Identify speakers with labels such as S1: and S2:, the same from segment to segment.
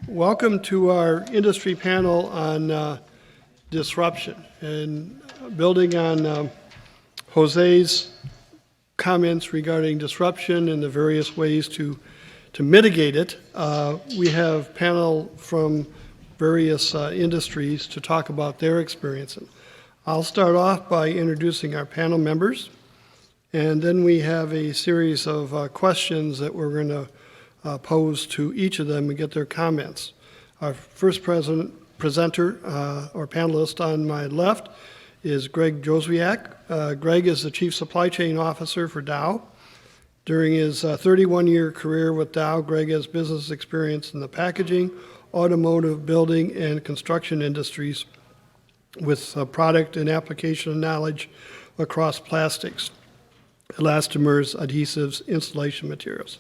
S1: Welcome to our industry panel on disruption. And building on Jose's comments regarding disruption and the various ways to mitigate it, we have panel from various industries to talk about their experience. I'll start off by introducing our panel members, and then we have a series of questions that we're going to pose to each of them and get their comments. Our first presenter or panelist on my left is Greg Jozwiak. Greg is the Chief Supply Chain Officer for Dow. During his 31-year career with Dow, Greg has business experience in the packaging, automotive, building, and construction industries with product and application knowledge across plastics, elastomers, adhesives, installation materials.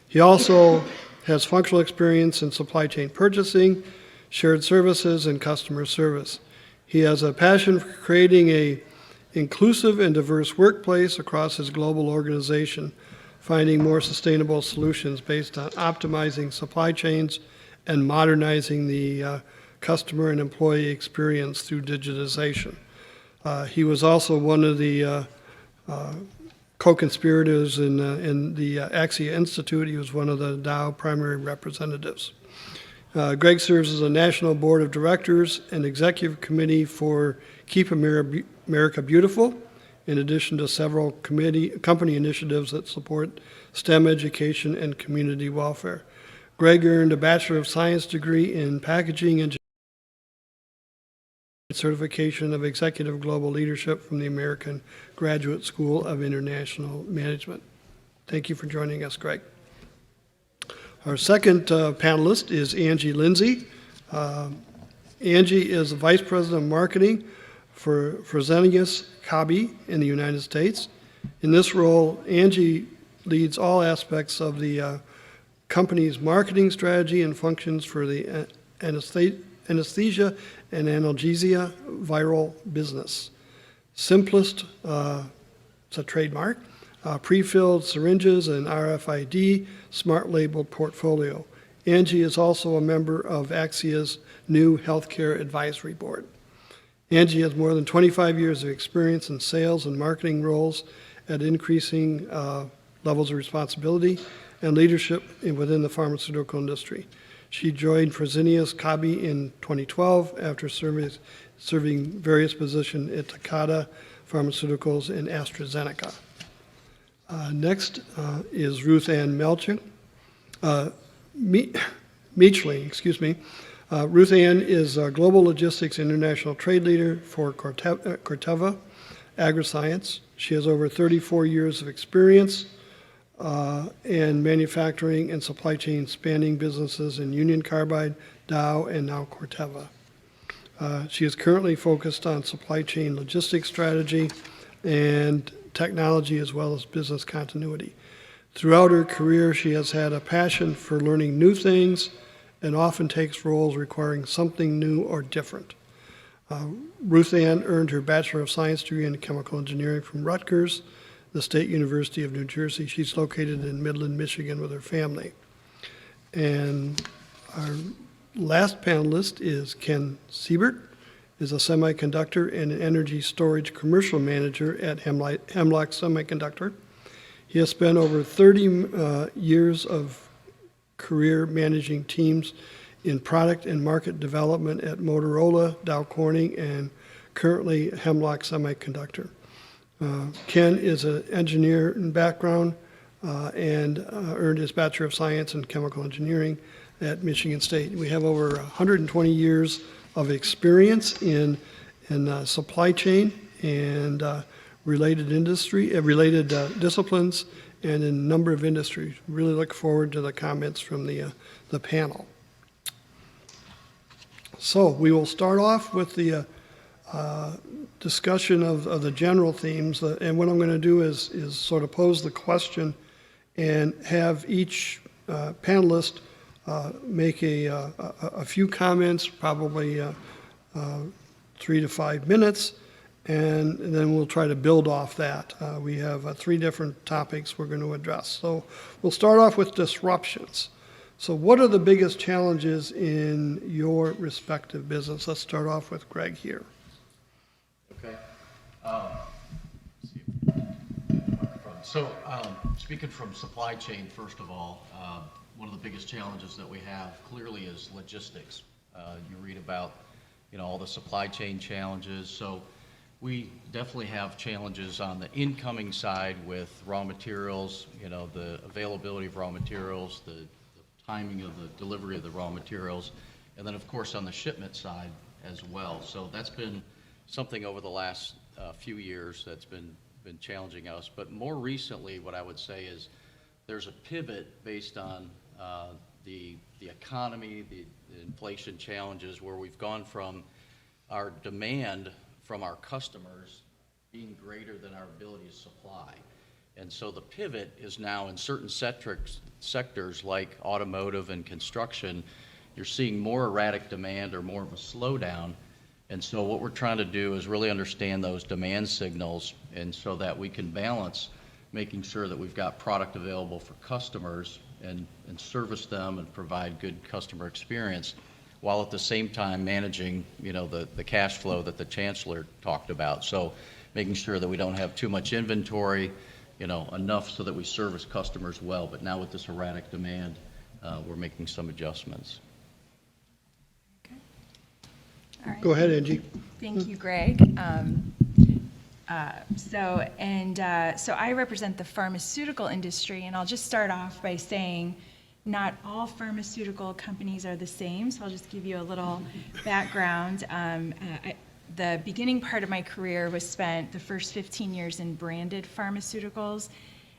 S1: He also has functional experience in supply chain purchasing, shared services, and customer service. He has a passion for creating an inclusive and diverse workplace across his global organization, finding more sustainable solutions based on optimizing supply chains and modernizing the customer and employee experience through digitization. He was also one of the co-conspirators in the Axia Institute. He was one of the Dow primary representatives. Greg serves as a national board of directors and executive committee for Keep America Beautiful, in addition to several company initiatives that support STEM education and community welfare. Greg earned a Bachelor of Science degree in packaging engineering, certification of executive global leadership from the American Graduate School of International Management. Thank you for joining us, Greg. Our second panelist is Angie Lindsey. Angie is the Vice President of Marketing for Fresenius Kabi in the United States. In this role, Angie leads all aspects of the company's marketing strategy and functions for the anesthesia and analgesia viral business. Simplest, it's a trademark, pre-filled syringes and RFID smart labeled portfolio. Angie is also a member of Axia's new Healthcare Advisory Board. Angie has more than 25 years of experience in sales and marketing roles at increasing levels of responsibility and leadership within the pharmaceutical industry. She joined Fresenius Kabi in 2012 after serving various positions at Takeda Pharmaceuticals and AstraZeneca. Next is Ruth Ann Mechling, excuse me. Ruth Ann is a Global Logistics International Trade Leader for Corteva Agriscience. She has over 34 years of experience in manufacturing and supply chain spanning businesses in Union Carbide, Dow, and now Corteva. She is currently focused on supply chain logistics strategy and technology as well as business continuity. Throughout her career, she has had a passion for learning new things and often takes roles requiring something new or different. Ruth Ann earned her Bachelor of Science degree in Chemical Engineering from Rutgers, the State University of New Jersey. She's located in Midland, Michigan with her family. And our last panelist is Ken Seibert, is a semiconductor and an energy storage commercial manager at Hemlock Semiconductor. He has spent over 30 years of career managing teams in product and market development at Moderator, Dow Corning, and currently Hemlock Semiconductor. Ken is an engineer in background and earned his Bachelor of Science in Chemical Engineering at Michigan State. We have over 120 years of experience in supply chain and related disciplines and in a number of industries. Really look forward to the comments from the panel. So we will start off with the discussion of the general themes, and what I'm going to do is sort of pose the question and have each panelist make a few comments, probably 3 to 5 minutes, and then we'll try to build off that. We have 3 different topics we're going to address. So we'll start off with disruptions. So what are the biggest challenges in your respective business? Let's start off with Greg here.
S2: Okay. So speaking from supply chain, first of all, one of the biggest challenges that we have clearly is logistics. You read about, all the supply chain challenges. So we definitely have challenges on the incoming side with raw materials, the availability of raw materials, the timing of the delivery of the raw materials, and then of course on the shipment side as well. So that's been something over the last few years that's been challenging us. But more recently, what I would say is there's a pivot based on the economy, the inflation challenges, where we've gone from our demand from our customers being greater than our ability to supply. And so the pivot is now in certain sectors like automotive and construction, you're seeing more erratic demand or more of a slowdown. And so what we're trying to do is really understand those demand signals, and so that we can balance making sure that we've got product available for customers and service them and provide good customer experience, while at the same time managing, the cash flow that the Chancellor talked about. So making sure that we don't have too much inventory, enough so that we service customers well. But now with this erratic demand, we're making some adjustments.
S3: Okay. All right.
S1: Go ahead, Angie.
S3: Thank you, Greg. So I represent the pharmaceutical industry, and I'll just start off by saying not all pharmaceutical companies are the same, so I'll just give you a little background. The beginning part of my career was spent the first 15 years in branded pharmaceuticals,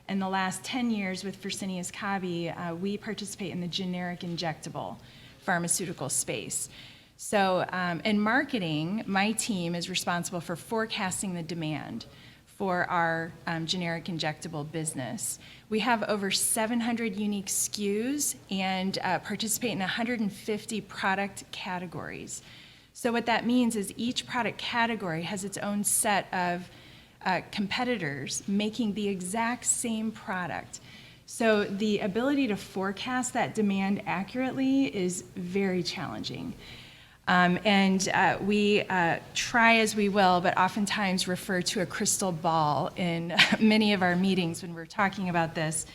S3: and the last 10 years with Fresenius Kabi, we participate in the generic injectable pharmaceutical space. So in marketing, my team is responsible for forecasting the demand for our generic injectable business. We have over 700 unique SKUs and participate in 150 product categories. So what that means is each product category has its own set of competitors making the exact same product. So the ability to forecast that demand accurately is very challenging. We try as we will, but oftentimes refer to a crystal ball in many of our meetings when we're talking about this.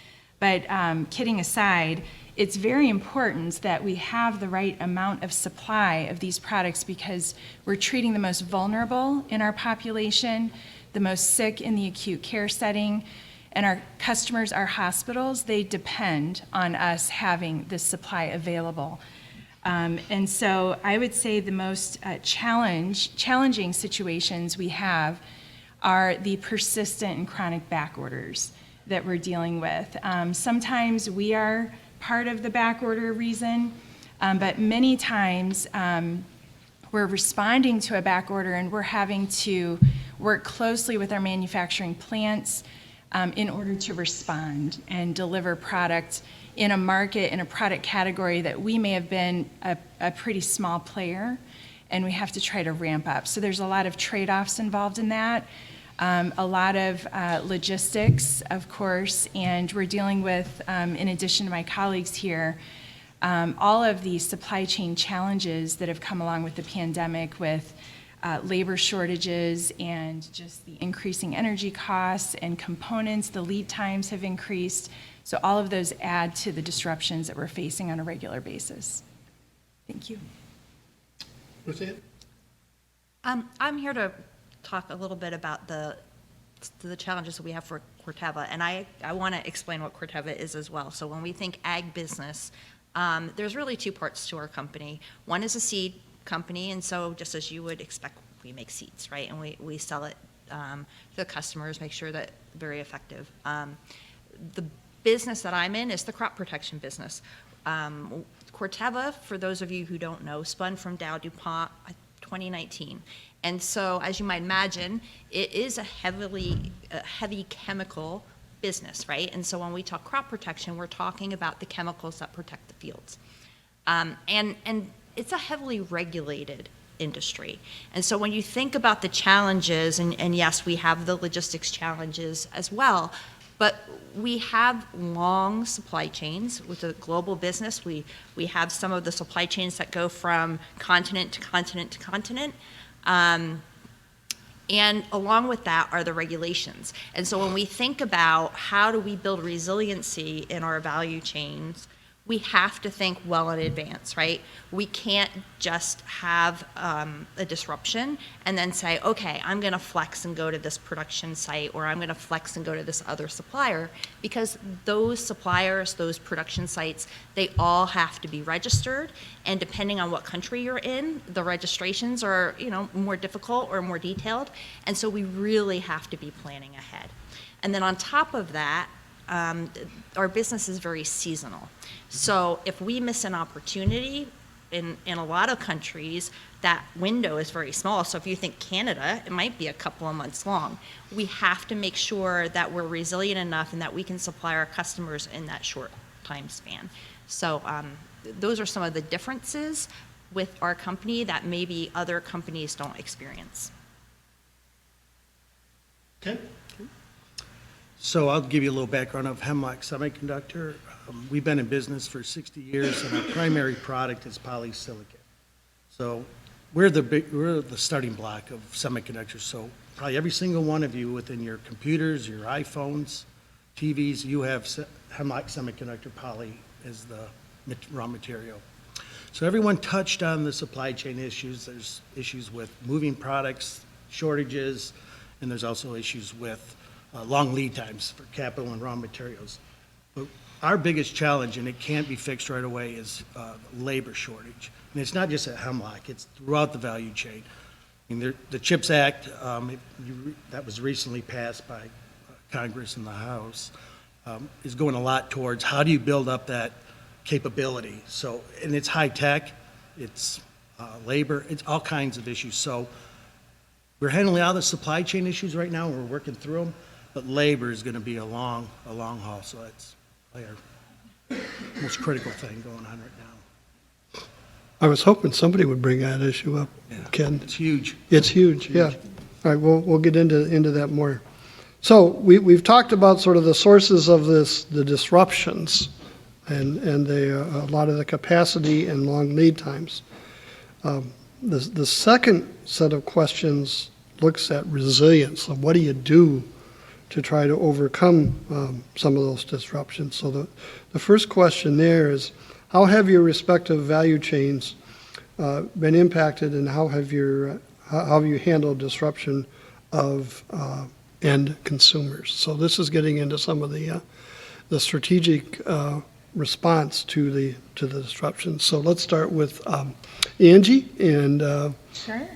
S3: But kidding aside, it's very important that we have the right amount of supply of these products, because we're treating the most vulnerable in our population, the most sick in the acute care setting, and our customers, our hospitals, they depend on us having this supply available. And so I would say the most challenging situations we have are the persistent and chronic back orders that we're dealing with. Sometimes we are part of the back order reason, but many times we're responding to a back order and we're having to work closely with our manufacturing plants in order to respond and deliver product in a market, in a product category that we may have been a pretty small player, and we have to try to ramp up. So there's a lot of trade-offs involved in that, a lot of logistics, of course, and we're dealing with, in addition to my colleagues here, all of the supply chain challenges that have come along with the pandemic, with labor shortages and just the increasing energy costs and components. The lead times have increased. So all of those add to the disruptions that we're facing on a regular basis. Thank you.
S1: Ruth?
S4: I'm here to talk a little bit about the challenges that we have for Corteva, and I want to explain what Corteva is as well. So when we think ag business, there's really two parts to our company. One is a seed company, and so just as you would expect, we make seeds, right? And we sell it to the customers, make sure that very effective. The business that I'm in is the crop protection business. Corteva, for those of you who don't know, spun from Dow DuPont 2019. And so, as you might imagine, it is a heavy chemical business, right? And so when we talk crop protection, we're talking about the chemicals that protect the fields. And it's a heavily regulated industry. And so when you think about the challenges, and yes, we have the logistics challenges as well, But we have long supply chains with a global business. We have some of the supply chains that go from continent to continent to continent. And along with that are the regulations. And so when we think about how do we build resiliency in our value chains, we have to think well in advance, right? We can't just have a disruption and then say, okay, I'm gonna flex and go to this production site, or I'm gonna flex and go to this other supplier, because those suppliers, those production sites, they all have to be registered, and depending on what country you're in, the registrations are, more difficult or more detailed, and so we really have to be planning ahead. And then on top of that, our business is very seasonal. So if we miss an opportunity, in a lot of countries, that window is very small. So if you think Canada, it might be a couple of months long. We have to make sure that we're resilient enough and that we can supply our customers in that short time span. So those are some of the differences with our company that maybe other companies don't experience.
S5: Okay. So I'll give you a little background of Hemlock Semiconductor. We've been in business for 60 years, and our primary product is polysilicon. So we're the starting block of semiconductors. So probably every single one of you within your computers, your iPhones, TVs, you have Hemlock Semiconductor poly as the raw material. So everyone touched on the supply chain issues. There's issues with moving products, shortages, and there's also issues with long lead times for capital and raw materials. But our biggest challenge, and it can't be fixed right away, is labor shortage. And it's not just at Hemlock, it's throughout the value chain. I mean, the CHIPS Act, that was recently passed by Congress and the House, is going a lot towards how do you build up that capability. So, and it's high tech, it's labor, it's all kinds of issues. So we're handling all the supply chain issues right now, and we're working through them. But labor is going to be a long haul, so that's our most critical thing going on right now.
S1: I was hoping somebody would bring that issue up,
S5: Yeah.
S1: Ken.
S5: It's huge.
S1: It's huge, yeah. All right, we'll get into that more. So we've talked about sort of the sources of the disruptions and a lot of the capacity and long lead times. The second set of questions looks at resilience. So what do you do to try to overcome some of those disruptions? So the first question there is, how have your respective value chains been impacted, and how have you handled disruption of end consumers? So this is getting into some of the strategic response to the disruption. So let's start with Angie and
S3: Sure.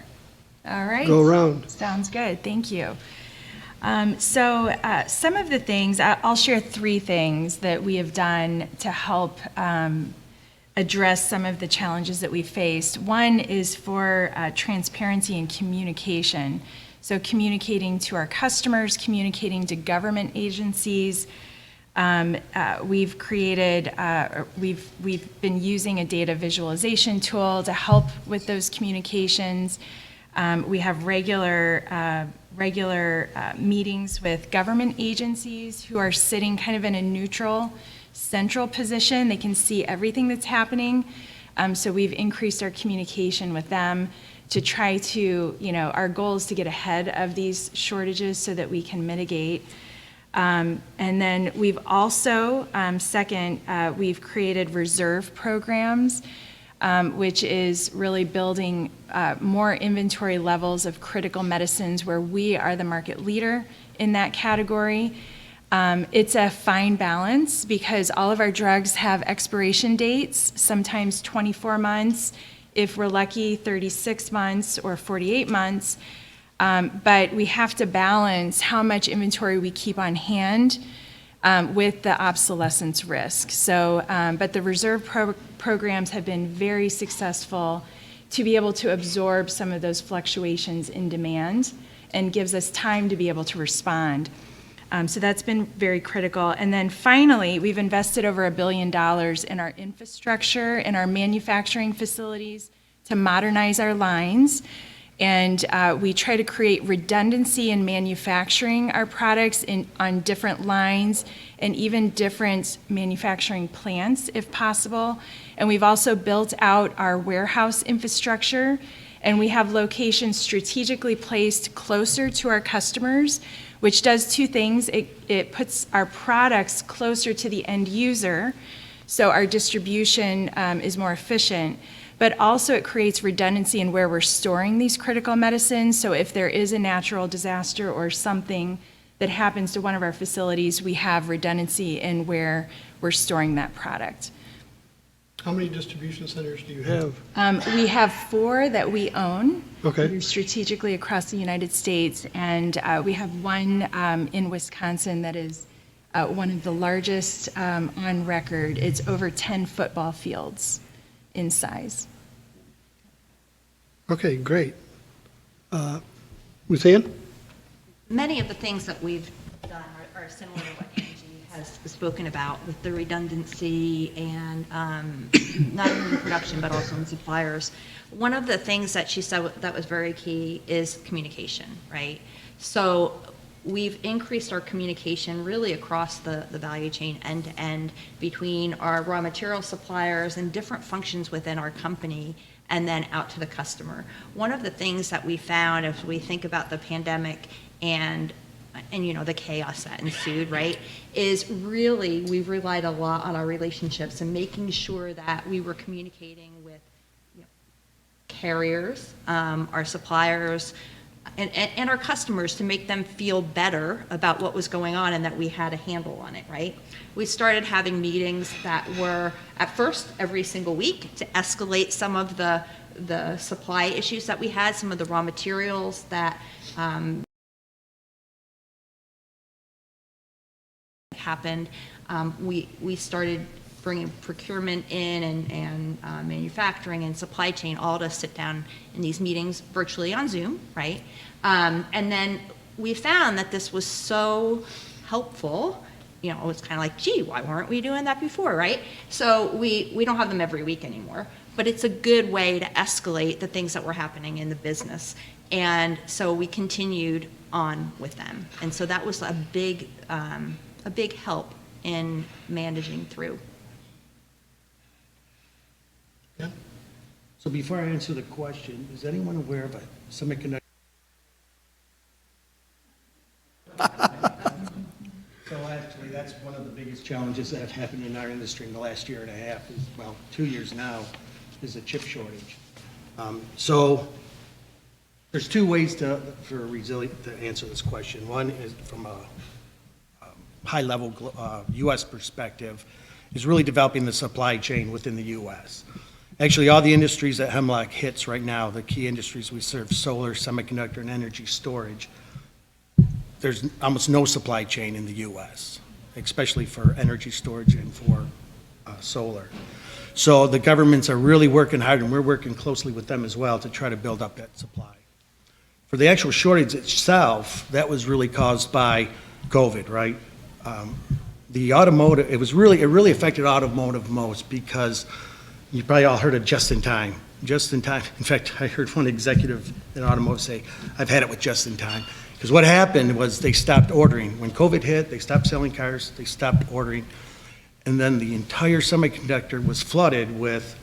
S3: All right.
S1: go around.
S3: Sounds good. Thank you. So some of the things, I'll share three things that we have done to help address some of the challenges that we faced. One is for transparency and communication. So communicating to our customers, communicating to government agencies. We've been using a data visualization tool to help with those communications. We have regular meetings with government agencies who are sitting kind of in a neutral, central position. They can see everything that's happening. So we've increased our communication with them to try to, our goal is to get ahead of these shortages so that we can mitigate. And then we've also, we've created reserve programs, which is really building more inventory levels of critical medicines where we are the market leader in that category. It's a fine balance because all of our drugs have expiration dates, sometimes 24 months, if we're lucky, 36 months or 48 months. But we have to balance how much inventory we keep on hand with the obsolescence risk. So, but the reserve programs have been very successful to be able to absorb some of those fluctuations in demand and gives us time to be able to respond. So that's been very critical. And then finally, we've invested over $1 billion in our infrastructure, in our manufacturing facilities to modernize our lines. And we try to create redundancy in manufacturing our products on different lines and even different manufacturing plants if possible. And we've also built out our warehouse infrastructure, and we have locations strategically placed closer to our customers, which does two things. It puts our products closer to the end user, so our distribution is more efficient. But also it creates redundancy in where we're storing these critical medicines. So if there is a natural disaster or something that happens to one of our facilities, we have redundancy in where we're storing that product.
S1: How many distribution centers do you have?
S3: We have 4 that we own.
S1: Okay.
S3: They're strategically across the United States, and we have one in Wisconsin that is one of the largest on record. It's over 10 football fields in size.
S1: Okay, great. Ruth Ann?
S4: Many of the things that we've done are similar to what Angie has spoken about with the redundancy and not only in production, but also in suppliers. One of the things that she said that was very key is communication, right? So we've increased our communication really across the value chain end to end between our raw material suppliers and different functions within our company and then out to the customer. One of the things that we found as we think about the pandemic and you know, the chaos that ensued, right, is really we've relied a lot on our relationships and making sure that we were communicating with, you know, carriers, our suppliers, and our customers to make them feel better about what was going on and that we had a handle on it, right? We started having meetings that were, at first, every single week to escalate some of the supply issues that we had, some of the raw materials that happened. We started bringing procurement in and manufacturing and supply chain all to sit down in these meetings virtually on Zoom, right? And then we found that this was so helpful. You know, it's kind of like, gee, why weren't we doing that before, right? So we don't have them every week anymore, but it's a good way to escalate the things that were happening in the business. And so we continued on with them. And so that was a big help in managing through.
S1: Yeah.
S5: So before I answer the question, is anyone aware of a semiconductor? So actually, that's one of the biggest challenges that have happened in our industry in the last year and a half, is, well, 2 years now, is a chip shortage. So there's 2 ways to answer this question. One is from a high-level U.S. perspective, is really developing the supply chain within the U.S. Actually, all the industries that Hemlock hits right now, the key industries we serve, solar, semiconductor, and energy storage, there's almost no supply chain in the U.S., especially for energy storage and for solar. So the governments are really working hard, and we're working closely with them as well to try to build up that supply. For the actual shortage itself, that was really caused by COVID, right? The automotive, it really affected automotive most because you probably all heard of just-in-time. Just-in-time, in fact, I heard one executive in automotive say, I've had it with just-in-time. Because what happened was they stopped ordering. When COVID hit, they stopped selling cars, they stopped ordering, and then the entire semiconductor was flooded with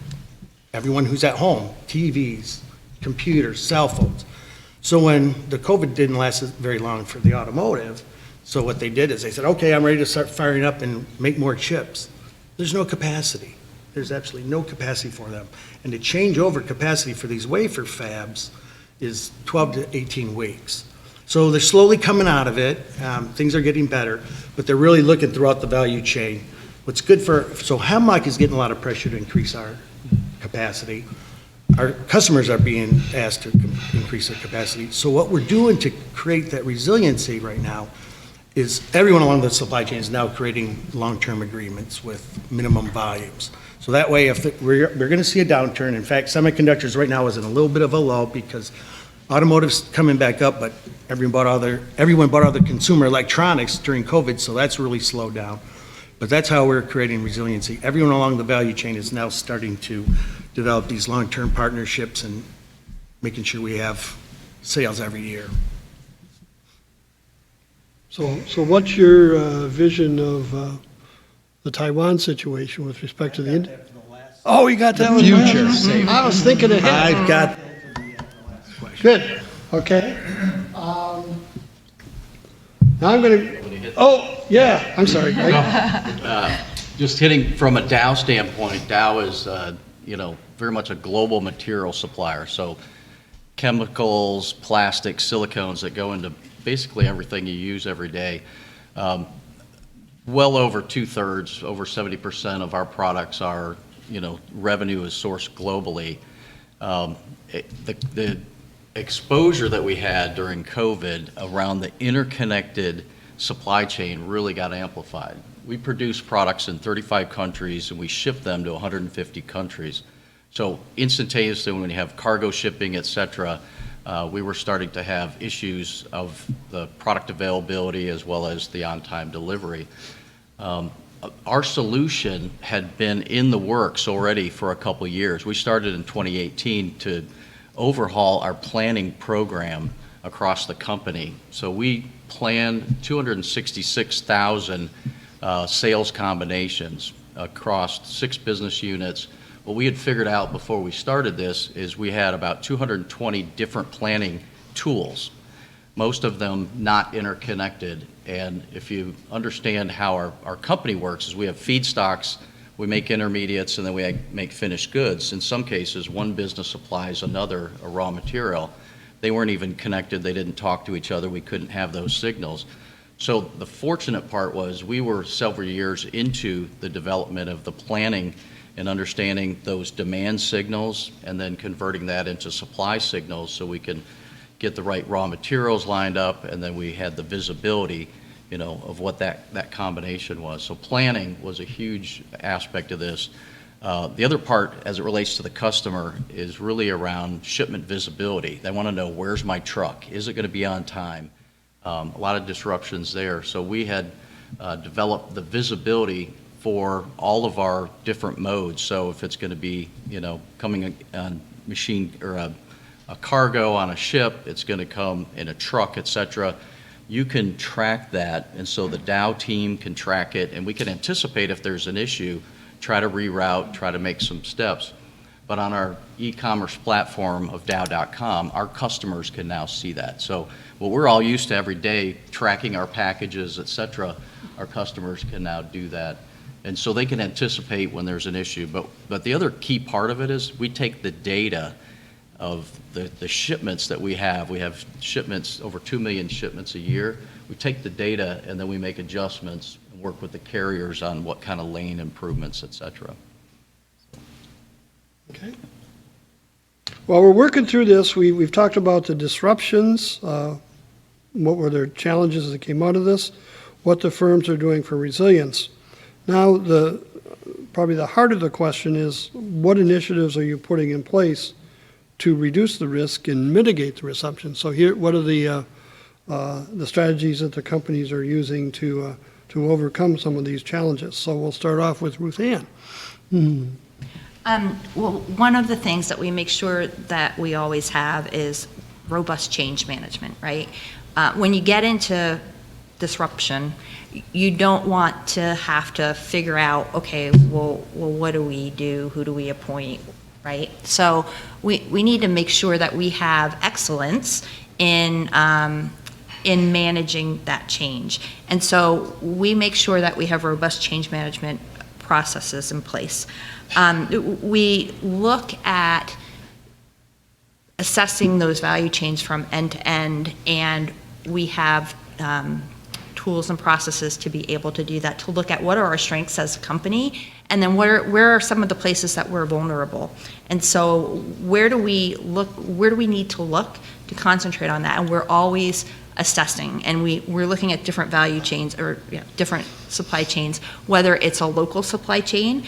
S5: everyone who's at home, TVs, computers, cell phones. So when the COVID didn't last very long for the automotive, so what they did is they said, okay, I'm ready to start firing up and make more chips. There's no capacity. There's absolutely no capacity for them. And to change over capacity for these wafer fabs is 12 to 18 weeks. So they're slowly coming out of it. Things are getting better, but they're really looking throughout the value chain. What's good so Hemlock is getting a lot of pressure to increase our capacity. Our customers are being asked to increase their capacity. So what we're doing to create that resiliency right now is everyone along the supply chain is now creating long-term agreements with minimum volumes. So that way, if we're going to see a downturn, in fact, semiconductors right now is in a little bit of a lull because automotive's coming back up, but everyone bought all their consumer electronics during COVID, so that's really slowed down. But that's how we're creating resiliency. Everyone along the value chain is now starting to develop these long-term partnerships and making sure we have sales every year.
S1: So what's your vision of the Taiwan situation with respect to the Indian? Oh, you got that one?
S5: Future.
S1: I was thinking ahead.
S5: I've got,
S1: Good, okay. Now I'm going to, oh, yeah, I'm sorry.
S2: Just hitting from a Dow standpoint, Dow is, very much a global material supplier. So chemicals, plastics, silicones that go into basically everything you use every day. Well over 2/3, over 70% of our products are, revenue is sourced globally. The exposure that we had during COVID around the interconnected supply chain really got amplified. We produce products in 35 countries and we ship them to 150 countries. So instantaneously, when you have cargo shipping, et cetera, we were starting to have issues of the product availability as well as the on-time delivery. Our solution had been in the works already for a couple of years. We started in 2018 to overhaul our planning program across the company. So we planned 266,000 sales combinations across 6 business units. What we had figured out before we started this is we had about 220 different planning tools, most of them not interconnected. And if you understand how our company works, is we have feedstocks, we make intermediates, and then we make finished goods. In some cases, one business supplies another a raw material. They weren't even connected, they didn't talk to each other, we couldn't have those signals. So the fortunate part was we were several years into the development of the planning and understanding those demand signals and then converting that into supply signals so we can get the right raw materials lined up, and then we had the visibility, of what that combination was. So planning was a huge aspect of this. The other part, as it relates to the customer, is really around shipment visibility. They want to know, where's my truck? Is it going to be on time? A lot of disruptions there. So we had developed the visibility for all of our different modes. So if it's going to be, coming on machine or a cargo on a ship, it's going to come in a truck, et cetera. You can track that, and so the Dow team can track it, and we can anticipate if there's an issue, try to reroute, try to make some steps. But on our e-commerce platform of Dow.com, our customers can now see that. So what we're all used to every day, tracking our packages, et cetera, our customers can now do that. And so they can anticipate when there's an issue. But the other key part of it is we take the data of the shipments that we have. We have shipments, over 2 million shipments a year. We take the data and then we make adjustments and work with the carriers on what kind of lane improvements, et cetera.
S1: Okay. While we're working through this, we've talked about the disruptions, what were their challenges that came out of this, what the firms are doing for resilience. Now, probably the heart of the question is, what initiatives are you putting in place to reduce the risk and mitigate the disruption? So here, what are the strategies that the companies are using to overcome some of these challenges? So we'll start off with Ruth Ann.
S4: Well, one of the things that we make sure that we always have is robust change management, right? When you get into disruption, you don't want to have to figure out, okay, well, what do we do? Who do we appoint, right? So we need to make sure that we have excellence in managing that change. And so we make sure that we have robust change management processes in place. We look at assessing those value chains from end to end, and we have tools and processes to be able to do that, to look at what are our strengths as a company, and then where are some of the places that we're vulnerable. And so where do we need to look to concentrate on that? And we're always assessing, and we're looking at different value chains or different supply chains, whether it's a local supply chain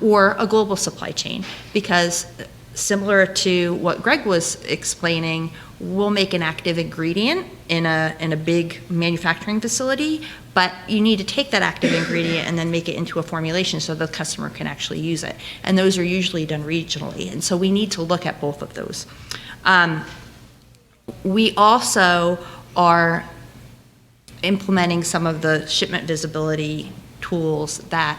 S4: or a global supply chain, because similar to what Greg was explaining, we'll make an active ingredient in a big manufacturing facility, but you need to take that active ingredient and then make it into a formulation so the customer can actually use it. And those are usually done regionally. And so we need to look at both of those. We also are implementing some of the shipment visibility tools that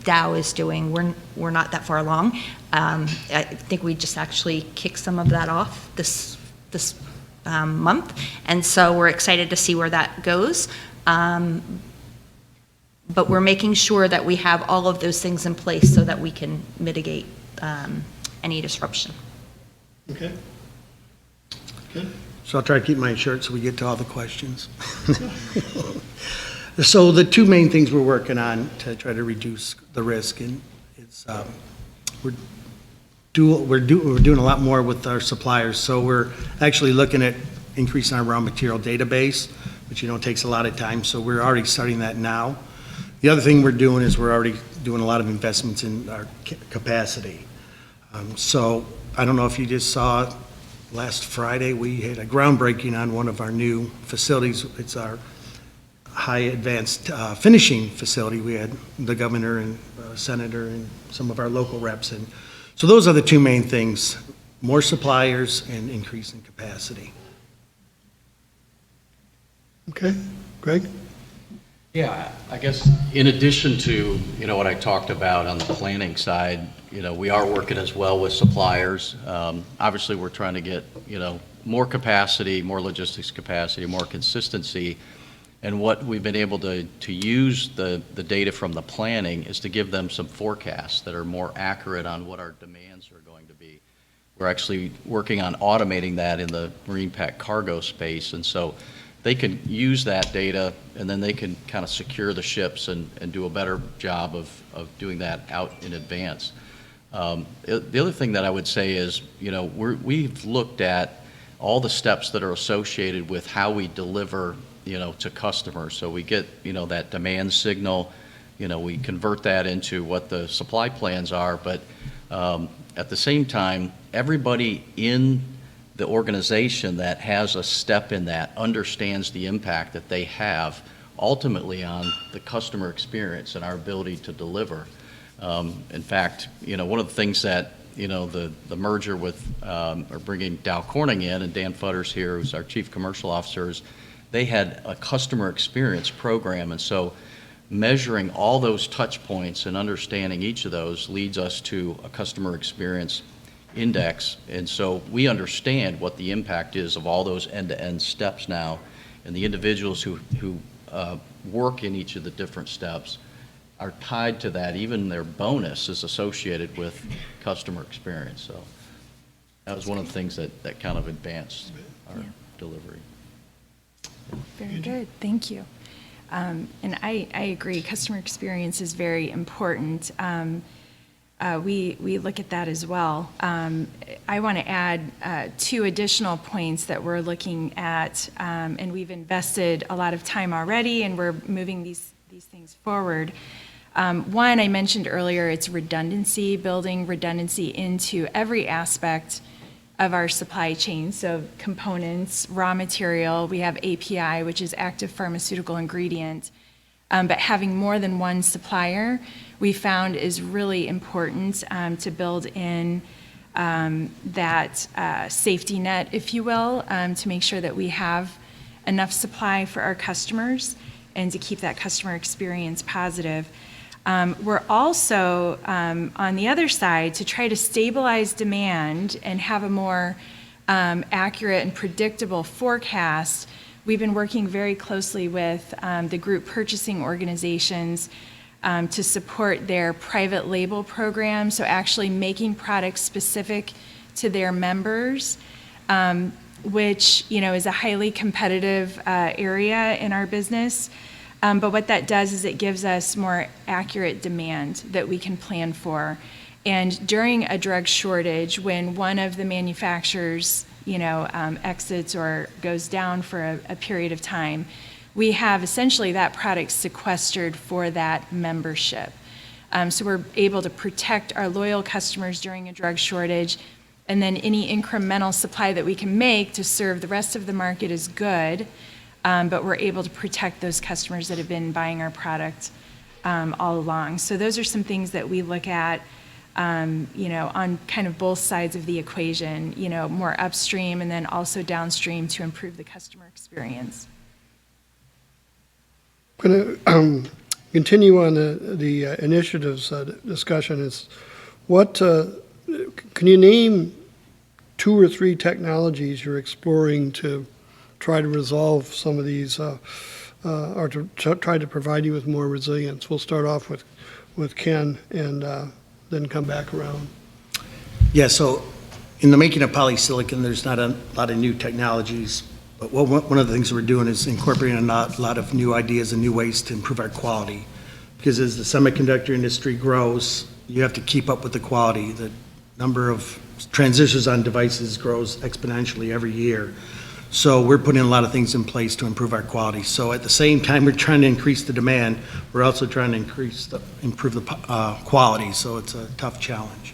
S4: Dow is doing. We're not that far along. I think we just actually kicked some of that off this month, and so we're excited to see where that goes. But we're making sure that we have all of those things in place so that we can mitigate any disruption.
S1: Okay. Good.
S5: So I'll try to keep mine short so we get to all the questions. So the two main things we're working on to try to reduce the risk, and it's we're doing a lot more with our suppliers. So we're actually looking at increasing our raw material database, which takes a lot of time. So we're already starting that now. The other thing we're doing is we're already doing a lot of investments in our capacity. So I don't know if you just saw last Friday, we had a groundbreaking on one of our new facilities. It's our high advanced finishing facility. We had the governor and senator and some of our local reps. And so those are the two main things, more suppliers and increasing capacity.
S1: Okay. Greg?
S2: Yeah, I guess in addition to, what I talked about on the planning side, we are working as well with suppliers. Obviously, we're trying to get, more capacity, more logistics capacity, more consistency. And what we've been able to use the data from the planning is to give them some forecasts that are more accurate on what our demands are going to be. We're actually working on automating that in the marine pack cargo space. And so they can use that data, and then they can kind of secure the ships and do a better job of doing that out in advance. The other thing that I would say is, we've looked at all the steps that are associated with how we deliver, to customers. So we get, that demand signal, we convert that into what the supply plans are, but at the same time, everybody in the organization that has a step in that understands the impact that they have ultimately on the customer experience and our ability to deliver. In fact, one of the things that, the merger with, or bringing Dow Corning in, and Dan Futter's here, who's our Chief Commercial Officer, they had a customer experience program. And so measuring all those touch points and understanding each of those leads us to a customer experience index. And so we understand what the impact is of all those end-to-end steps now, and the individuals who work in each of the different steps are tied to that. Even their bonus is associated with customer experience. So that was one of the things that kind of advanced our delivery.
S3: Very good, thank you. And I agree, customer experience is very important. We look at that as well. I want to add two additional points that we're looking at, and we've invested a lot of time already, and we're moving these things forward. One, I mentioned earlier, it's redundancy, building redundancy into every aspect of our supply chain. So components, raw material, we have API, which is active pharmaceutical ingredient. But having more than one supplier, we found is really important to build in that safety net, if you will, to make sure that we have enough supply for our customers and to keep that customer experience positive. We're also, on the other side, to try to stabilize demand and have a more accurate and predictable forecast. We've been working very closely with the group purchasing organizations to support their private label program, so actually making products specific to their members, which is a highly competitive area in our business. But what that does is it gives us more accurate demand that we can plan for. And during a drug shortage, when one of the manufacturers exits or goes down for a period of time, we have essentially that product sequestered for that membership. So we're able to protect our loyal customers during a drug shortage, and then any incremental supply that we can make to serve the rest of the market is good, but we're able to protect those customers that have been buying our product all along. So those are some things that we look at on kind of both sides of the equation, more upstream and then also downstream to improve the customer experience.
S1: I'm going to continue on the initiatives discussion. Is what can you name 2 or 3 technologies you're exploring to try to resolve some of these, or to try to provide you with more resilience? We'll start off with Ken and then come back around.
S5: Yeah, so in the making of polysilicon, there's not a lot of new technologies, but one of the things we're doing is incorporating a lot of new ideas and new ways to improve our quality. Because as the semiconductor industry grows, you have to keep up with the quality. The number of transistors on devices grows exponentially every year. So we're putting a lot of things in place to improve our quality. So at the same time we're trying to increase the demand, we're also trying to improve the quality. So it's a tough challenge.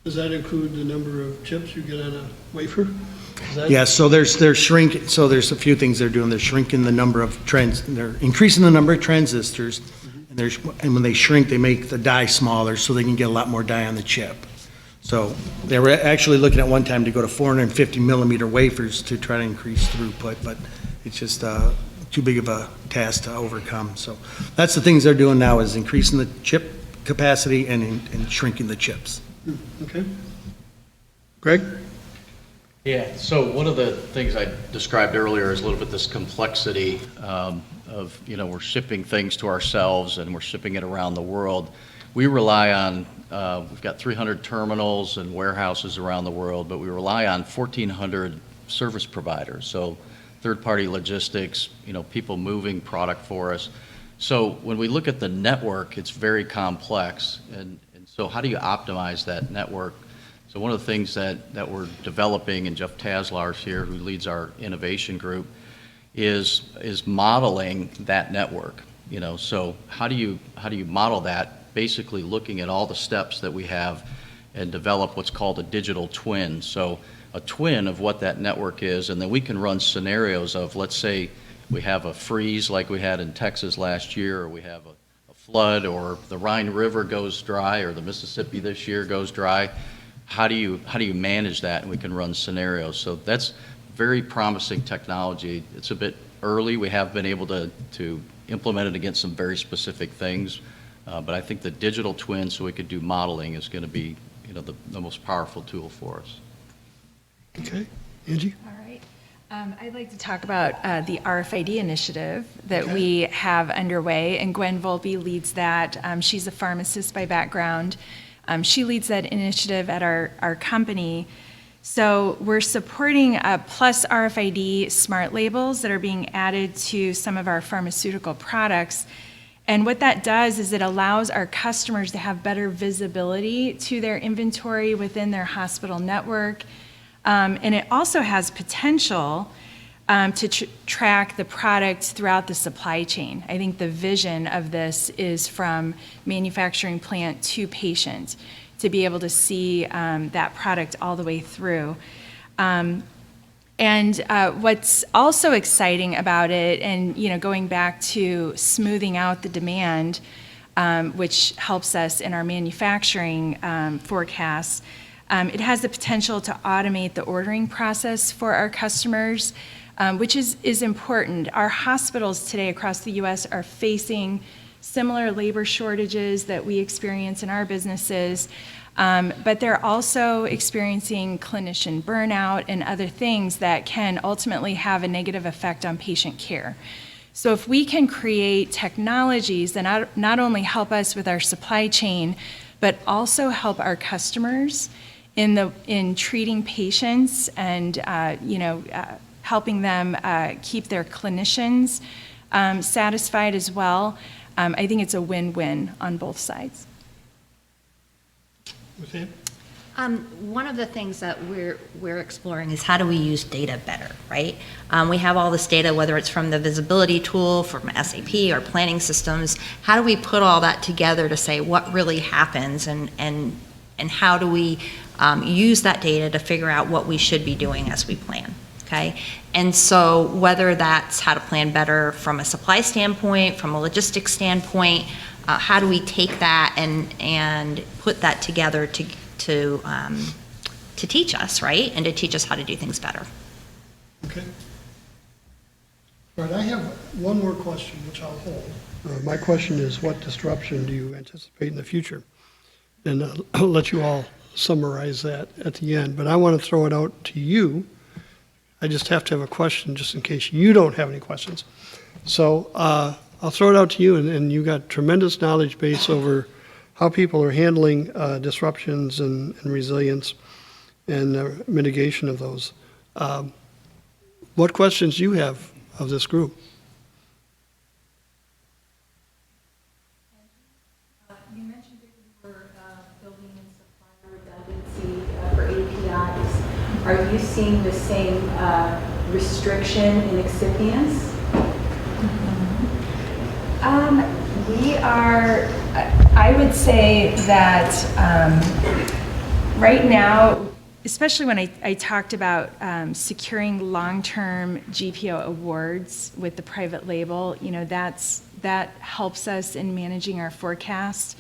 S1: Does that include the number of chips you get on a wafer?
S5: Yeah, so they're shrinking. So there's a few things they're doing. They're shrinking the number of they're increasing the number of transistors, and when they shrink, they make the die smaller so they can get a lot more die on the chip. So they were actually looking at one time to go to 450 millimeter wafers to try to increase throughput, but it's just too big of a task to overcome. So that's the things they're doing now, is increasing the chip capacity and shrinking the chips.
S1: Okay. Greg?
S2: Yeah, so one of the things I described earlier is a little bit this complexity of, we're shipping things to ourselves and we're shipping it around the world. We rely on, we've got 300 terminals and warehouses around the world, but we rely on 1,400 service providers. So third-party logistics, people moving product for us. So when we look at the network, it's very complex. And so how do you optimize that network? So one of the things that we're developing, and Jeff Taslar's here, who leads our innovation group, is modeling that network. So how do you model that? Basically looking at all the steps that we have and develop what's called a digital twin. So a twin of what that network is, and then we can run scenarios of, let's say we have a freeze like we had in Texas last year, or we have a flood, or the Rhine River goes dry, or the Mississippi this year goes dry. How do you manage that? And we can run scenarios. So that's very promising technology. It's a bit early. We have been able to implement it against some very specific things. But I think the digital twin, so we could do modeling, is going to be, the most powerful tool for us.
S1: Okay. Angie?
S3: All right. I'd like to talk about the RFID initiative that we have underway, and Gwen Volpe leads that. She's a pharmacist by background. She leads that initiative at our company. So we're supporting plus RFID smart labels that are being added to some of our pharmaceutical products. And what that does is it allows our customers to have better visibility to their inventory within their hospital network. And it also has potential to track the product throughout the supply chain. I think the vision of this is from manufacturing plant to patient, to be able to see that product all the way through. And what's also exciting about it, and going back to smoothing out the demand, which helps us in our manufacturing forecasts, it has the potential to automate the ordering process for our customers, which is important. Our hospitals today across the U.S. are facing similar labor shortages that we experience in our businesses. But they're also experiencing clinician burnout and other things that can ultimately have a negative effect on patient care. So if we can create technologies that not only help us with our supply chain, but also help our customers in treating patients and helping them keep their clinicians satisfied as well, I think it's a win-win on both sides.
S4: One of the things that we're exploring is how do we use data better, right? We have all this data, whether it's from the visibility tool, from SAP or planning systems. How do we put all that together to say what really happens, and how do we use that data to figure out what we should be doing as we plan? Okay, and so whether that's how to plan better from a supply standpoint, from a logistics standpoint, how do we take that and put that together to teach us, right? And to teach us how to do things better.
S1: Okay. All right, I have one more question, which I'll hold. My question is, what disruption do you anticipate in the future? And I'll let you all summarize that at the end, but I want to throw it out to you. I just have to have a question just in case you don't have any questions. So I'll throw it out to you, and you got tremendous knowledge base over how people are handling disruptions and resilience and mitigation of those. What questions do you have of this group?
S6: You mentioned that you were building in supplier redundancy for APIs. Are you seeing the same restriction in excipients?
S3: We are, I would say that right now, especially when I talked about securing long-term GPO awards with the private label, that helps us in managing our forecast.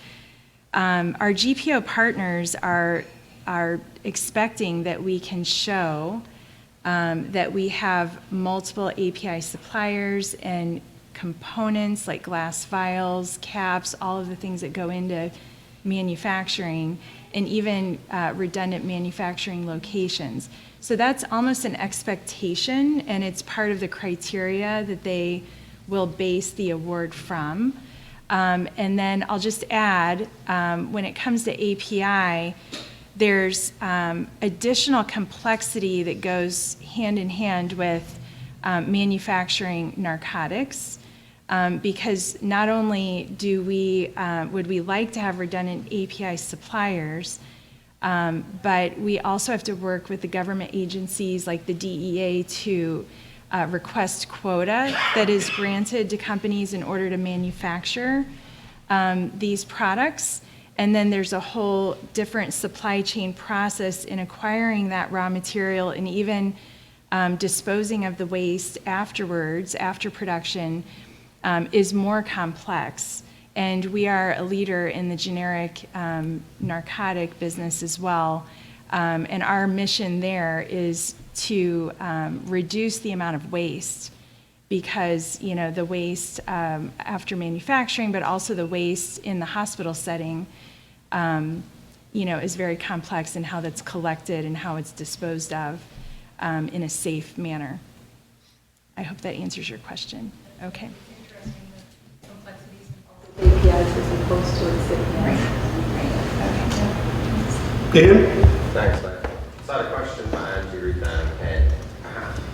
S3: Our GPO partners are expecting that we can show that we have multiple API suppliers and components like glass vials, caps, all of the things that go into manufacturing, and even redundant manufacturing locations. So that's almost an expectation, and it's part of the criteria that they will base the award from. And then I'll just add, when it comes to API, there's additional complexity that goes hand in hand with manufacturing narcotics. Because not only would we like to have redundant API suppliers, but we also have to work with the government agencies like the DEA to request quota that is granted to companies in order to manufacture these products. And then there's a whole different supply chain process in acquiring that raw material and even disposing of the waste afterwards, after production, is more complex. And we are a leader in the generic narcotic business as well. And our mission there is to reduce the amount of waste, because the waste after manufacturing, but also the waste in the hospital setting, is very complex in how that's collected and how it's disposed of in a safe manner. I hope that answers your question. Okay.
S6: APIs as opposed to excipients.
S1: Dan?
S7: Thanks, Larry. So I had a question for Angie, Ruth, and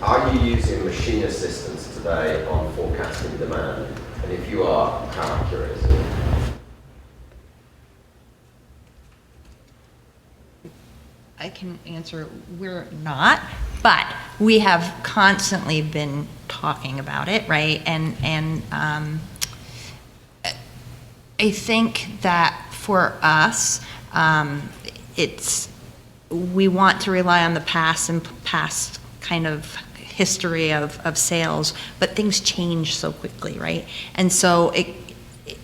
S7: are you using machine assistance today on forecasting demand? And if you are, how accurate is it?
S4: I can answer, we're not, but we have constantly been talking about it, right? And I think that for us, we want to rely on the past and past kind of history of sales, but things change so quickly, right? And so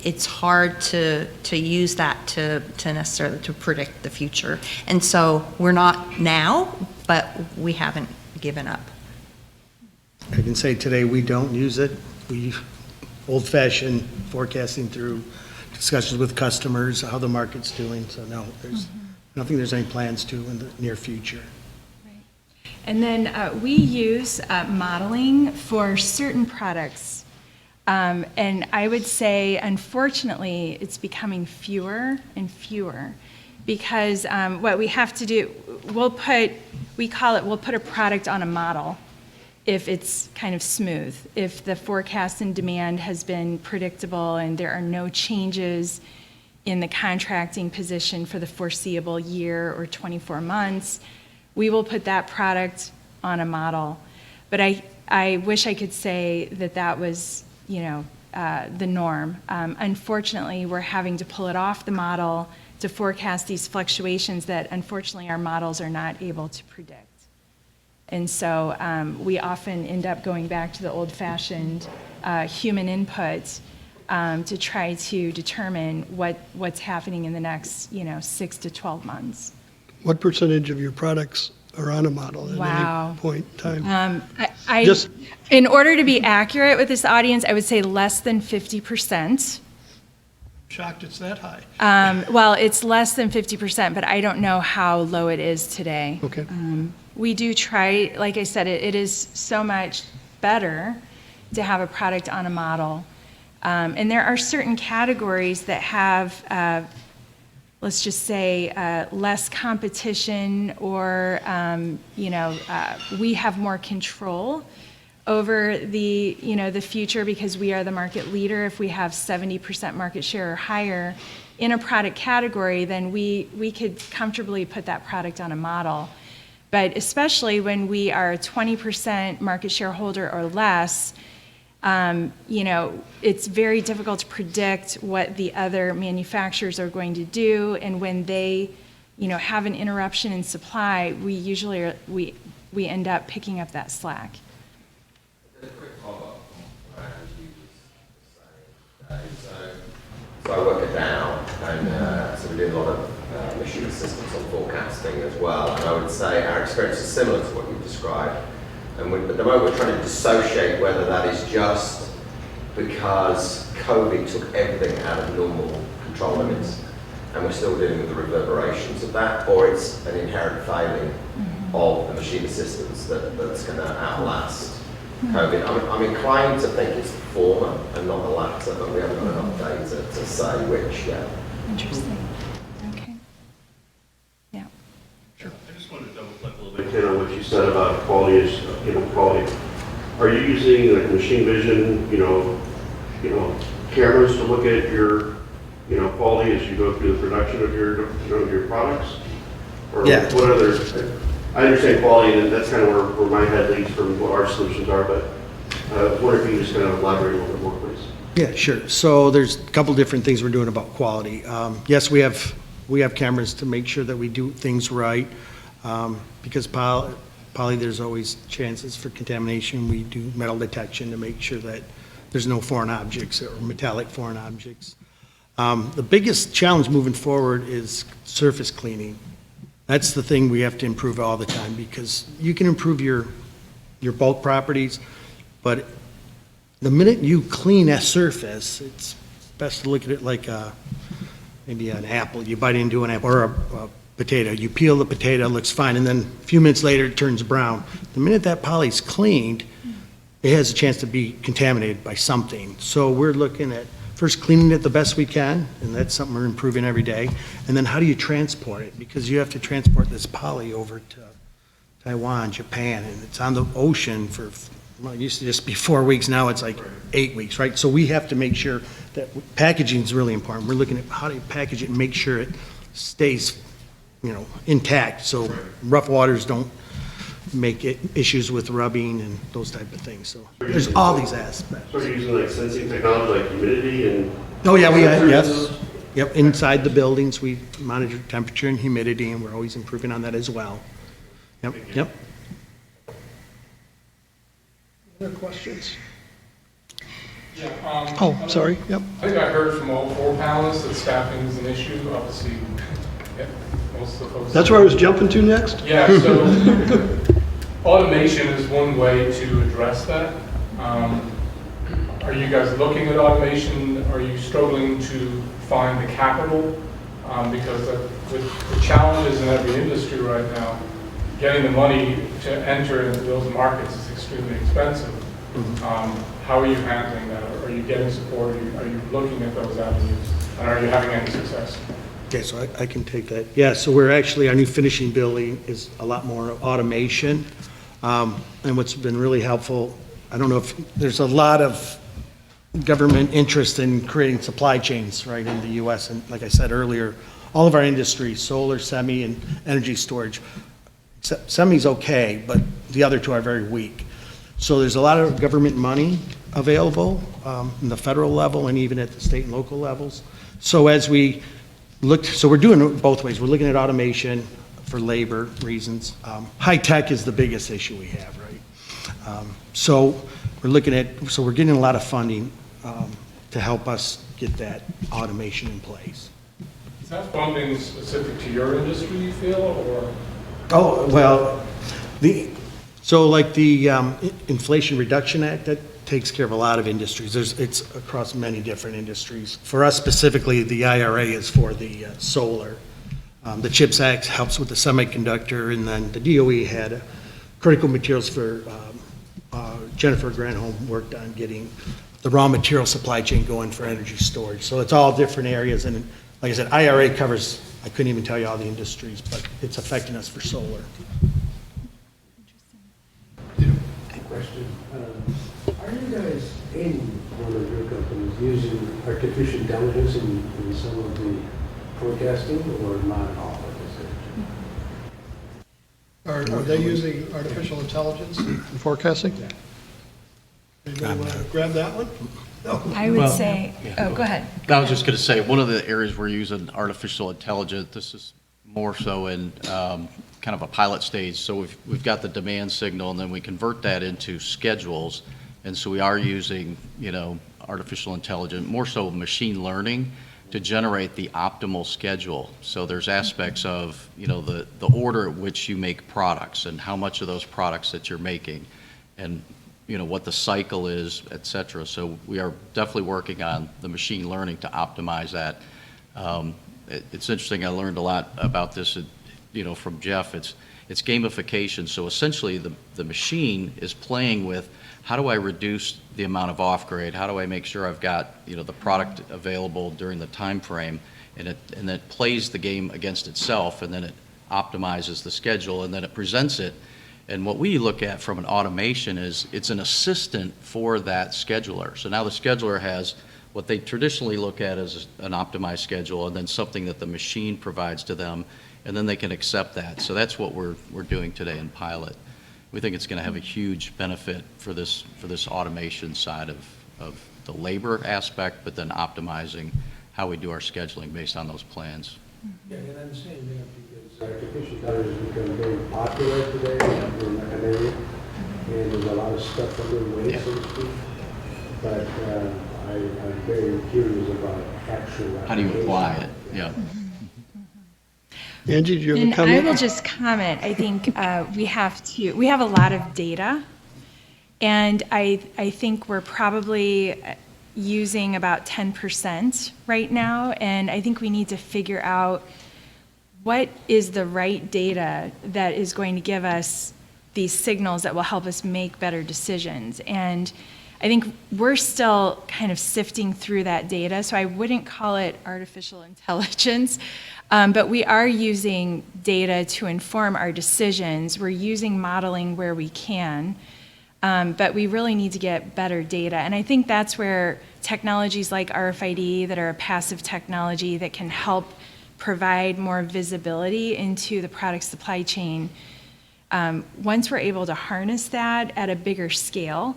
S4: it's hard to use that to necessarily to predict the future. And so we're not now, but we haven't given up.
S5: I can say today we don't use it. We old-fashioned forecasting through discussions with customers, how the market's doing. So no, I don't think there's any plans to in the near future.
S3: And then we use modeling for certain products. And I would say, unfortunately, it's becoming fewer and fewer, because what we have to do, we'll put a product on a model if it's kind of smooth, if the forecast and demand has been predictable and there are no changes in the contracting position for the foreseeable year or 24 months, we will put that product on a model. But I wish I could say that was, the norm. Unfortunately, we're having to pull it off the model to forecast these fluctuations that unfortunately our models are not able to predict. And so we often end up going back to the old-fashioned human input to try to determine what's happening in the next, 6 to 12 months.
S1: What percentage of your products are on a model at
S3: Wow.
S1: any point in time?
S3: I in order to be accurate with this audience, I would say less than 50%.
S1: Shocked it's that high.
S3: Well, it's less than 50%, but I don't know how low it is today.
S1: Okay.
S3: We do try, like I said, it is so much better to have a product on a model. And there are certain categories that have, let's just say, less competition, or, we have more control over the, the future, because we are the market leader. If we have 70% market share or higher in a product category, then we could comfortably put that product on a model. But especially when we are a 20% market share holder or less, it's very difficult to predict what the other manufacturers are going to do, and when they, have an interruption in supply, we usually we end up picking up that slack.
S7: Just a quick follow-up on what Angie was saying. So I work it down, and so we do a lot of machine assistance on forecasting as well. And I would say our experience is similar to what you've described. And at the moment, we're trying to dissociate whether that is just because COVID took everything out of normal control limits, and we're still dealing with the reverberations of that, or it's an inherent failing of the machine assistance that's going to outlast COVID. I'm inclined to think it's the former and not the latter, but we haven't got enough data to say which yet.
S3: Interesting. Okay. Yeah.
S8: I just wanted to double click a little bit, Ken, on what you said about quality is, quality. Are you using like machine vision, cameras to look at your, quality as you go through the production of your products? Or
S5: Yeah.
S8: what other? I understand quality, and that's kind of where my head leads from what our solutions are. But I wonder if you can just kind of elaborate a little bit more, please.
S5: Yeah, sure. So there's a couple different things we're doing about quality. Yes, we have cameras to make sure that we do things right. Because poly, there's always chances for contamination. We do metal detection to make sure that there's no foreign objects or metallic foreign objects. The biggest challenge moving forward is surface cleaning. That's the thing we have to improve all the time, because you can improve your bulk properties, but the minute you clean a surface, it's best to look at it like maybe an apple. You bite into an apple, or a potato. You peel the potato, it looks fine, and then a few minutes later it turns brown. The minute that poly's cleaned, it has a chance to be contaminated by something. So we're looking at first cleaning it the best we can, and that's something we're improving every day. And then how do you transport it? Because you have to transport this poly over to Taiwan, Japan, and it's on the ocean for, well, it used to just be 4 weeks, now it's like 8 weeks, right? So we have to make sure that packaging is really important. We're looking at how do you package it and make sure it stays, intact, so rough waters don't make it issues with rubbing and those type of things. So there's all these aspects.
S8: So you're using like sensing technology, like humidity and.
S5: Oh, yeah,
S8: sensors?
S5: yes. Yep, inside the buildings, we monitor temperature and humidity, and we're always improving on that as well. Yep.
S1: Other questions?
S9: Yeah,
S1: Oh, sorry, yep.
S9: I think I heard from all four panelists that staffing is an issue, obviously, yeah, most of the folks.
S1: That's where I was jumping to next?
S9: Yeah, so automation is one way to address that. Are you guys looking at automation? Are you struggling to find the capital? Because with the challenges in every industry right now, getting the money to enter into those markets is extremely expensive. How are you handling that? Are you getting support? Are you looking at those avenues? And are you having any success?
S5: Okay, so I can take that. Yeah, so we're actually, our new finishing building is a lot more automation. And what's been really helpful, I don't know if, there's a lot of government interest in creating supply chains, right, in the U.S. And like I said earlier, all of our industries, solar, semi, and energy storage, semi's okay, but the other two are very weak. So there's a lot of government money available in the federal level and even at the state and local levels. So as we look, so we're doing it both ways. We're looking at automation for labor reasons. High tech is the biggest issue we have, right? So we're looking at, so we're getting a lot of funding to help us get that automation in place.
S9: Is that funding specific to your industry, you feel, or?
S5: Oh, well, so like the Inflation Reduction Act, that takes care of a lot of industries. It's across many different industries. For us specifically, the IRA is for the solar. The CHIPS Act helps with the semiconductor, and then the DOE had critical materials for, Jennifer Granholm worked on getting the raw material supply chain going for energy storage. So it's all different areas, and like I said, IRA covers, I couldn't even tell you all the industries, but it's affecting us for solar.
S10: Question. Are you guys in one of your companies using artificial intelligence in some of the forecasting or not at all at this stage?
S1: Are they using artificial intelligence in forecasting? Anybody want to grab that one? No.
S3: I would
S2: Well,
S3: say, oh, go ahead.
S2: I was just going to say, one of the areas we're using artificial intelligence, this is more so in kind of a pilot stage. So we've got the demand signal, and then we convert that into schedules. And so we are using, artificial intelligence, more so machine learning, to generate the optimal schedule. So there's aspects of, the order at which you make products and how much of those products that you're making, and what the cycle is, et cetera. So we are definitely working on the machine learning to optimize that. It's interesting, I learned a lot about this, from Jeff. It's gamification. So essentially the machine is playing with, how do I reduce the amount of off-grade? How do I make sure I've got, the product available during the time frame? And it plays the game against itself, and then it optimizes the schedule, and then it presents it. And what we look at from an automation is it's an assistant for that scheduler. So now the scheduler has what they traditionally look at as an optimized schedule, and then something that the machine provides to them, and then they can accept that. So that's what we're doing today in pilot. We think it's going to have a huge benefit for this automation side of the labor aspect, but then optimizing how we do our scheduling based on those plans.
S10: Yeah, and I'm saying that because artificial intelligence has become very popular today in that area, and there's a lot of stuff underway, so to speak. But I'm very curious about actual.
S2: How do you apply it? Yeah.
S1: Angie, do you have a
S3: And
S1: comment?
S3: I will just comment, I think we have a lot of data, and I think we're probably using about 10% right now, and I think we need to figure out what is the right data that is going to give us these signals that will help us make better decisions. And I think we're still kind of sifting through that data, so I wouldn't call it artificial intelligence, but we are using data to inform our decisions. We're using modeling where we can, but we really need to get better data. And I think that's where technologies like RFID, that are a passive technology that can help provide more visibility into the product supply chain, once we're able to harness that at a bigger scale,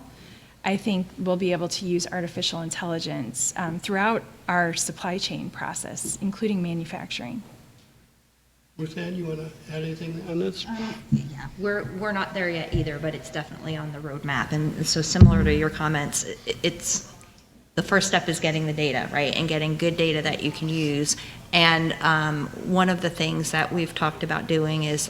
S3: I think we'll be able to use artificial intelligence throughout our supply chain process, including manufacturing.
S1: Ruth Ann, you want to add anything on this?
S4: Yeah, we're not there yet either, but it's definitely on the roadmap. And so similar to your comments, it's, the first step is getting the data, right? And getting good data that you can use. And one of the things that we've talked about doing is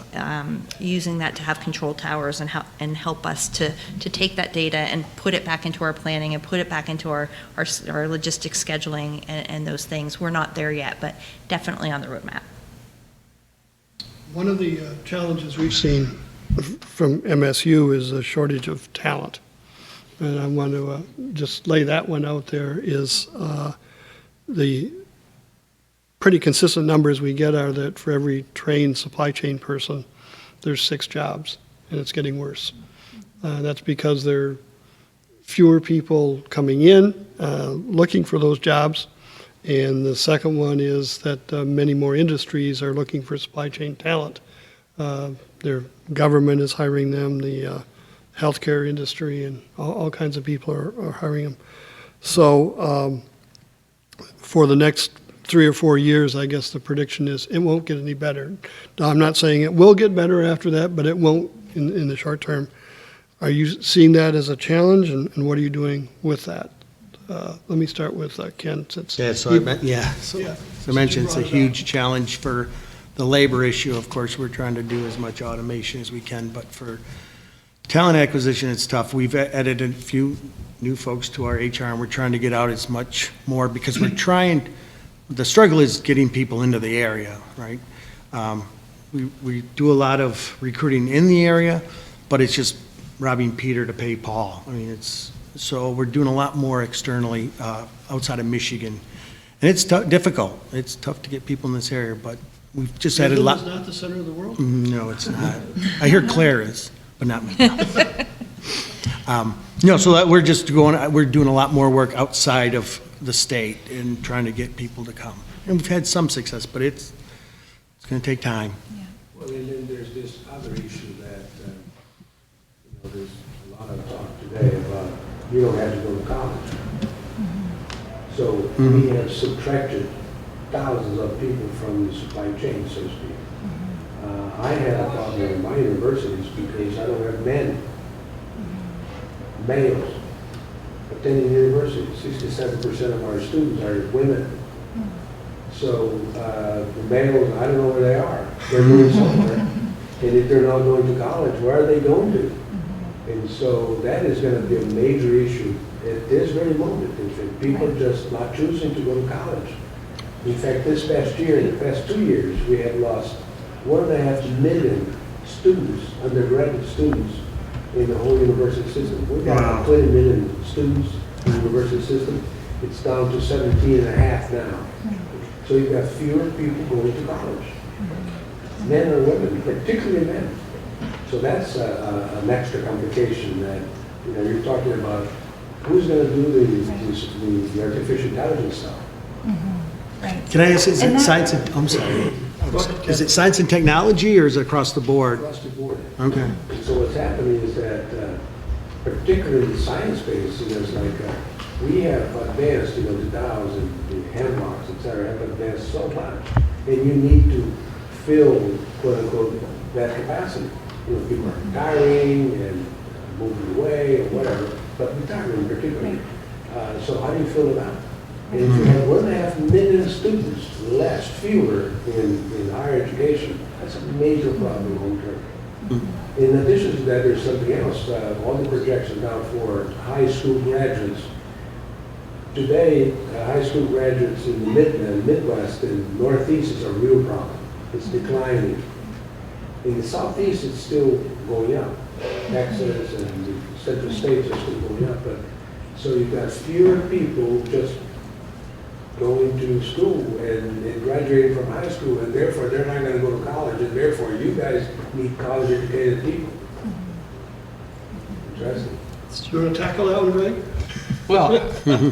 S4: using that to have control towers and help us to take that data and put it back into our planning and put it back into our logistics scheduling and those things. We're not there yet, but definitely on the roadmap.
S1: One of the challenges we've seen from MSU is a shortage of talent. And I want to just lay that one out there, is the pretty consistent numbers we get are that for every trained supply chain person, there's 6 jobs, and it's getting worse. That's because there are fewer people coming in, looking for those jobs. And the second one is that many more industries are looking for supply chain talent. Their government is hiring them, the healthcare industry, and all kinds of people are hiring them. So for the next 3 or 4 years, I guess the prediction is it won't get any better. Now, I'm not saying it will get better after that, but it won't in the short term. Are you seeing that as a challenge, and what are you doing with that? let me start with Ken, since.
S5: Yeah, so I meant, yeah, so
S1: Yeah.
S5: as I mentioned, it's a huge challenge for the labor issue. Of course, we're trying to do as much automation as we can, but for talent acquisition, it's tough. We've added a few new folks to our HR, and we're trying to get out as much more, because we're trying, the struggle is getting people into the area, right? We do a lot of recruiting in the area, but it's just robbing Peter to pay Paul. I mean, so we're doing a lot more externally outside of Michigan. And it's difficult. It's tough to get people in this area, but we've just added a lot.
S1: Is not the center of the world?
S5: No, it's not. I hear Claire is, but not me. No, so that we're doing a lot more work outside of the state and trying to get people to come. And we've had some success, but it's going to take time.
S10: Well, and then there's this other issue that, there's a lot of talk today about you don't have to go to college. So we have subtracted thousands of people from the supply chain, so to speak. I had a problem in my universities because I don't have males attending university. 67% of our students are women. So the males, I don't know where they are. They're going somewhere. And if they're not going to college, where are they going to? And so that is going to be a major issue at this very moment. In fact, people are just not choosing to go to college. In fact, this past year, in the past 2 years, we have lost 1.5 million students, undergraduate students, in the whole university system. We've got 20 million students in the university system. It's down to 17.5 now. So you've got fewer people going to college, men or women, particularly men. So that's an extra complication that, you're talking about who's going to do the artificial intelligence stuff.
S3: Right.
S5: Can I ask, is
S3: And
S5: it
S3: that-
S5: science and, I'm sorry. Is it science and technology, or is it across the board?
S10: Across the board.
S5: Okay.
S10: So what's happening is that, particularly in the science space, it's like, we have advanced, the Dows and the Hemlocks, et cetera, have advanced so much. And you need to fill, quote unquote, that capacity. People are retiring and moving away or whatever, but retiring particularly. So how do you fill it out? And if you have 1.5 million students less, fewer in higher education, that's a major problem long term. In addition to that, there's something else. All the projections now for high school graduates. Today, high school graduates in the Midwest and Northeast is a real problem. It's declining. In the Southeast, it's still going up. Texas and the central states are still going up. But so you've got fewer people just going to school and graduating from high school, and therefore they're not going to go to college, and therefore you guys need college-educated people. Interesting.
S1: You want to tackle that one, Greg?
S2: Well,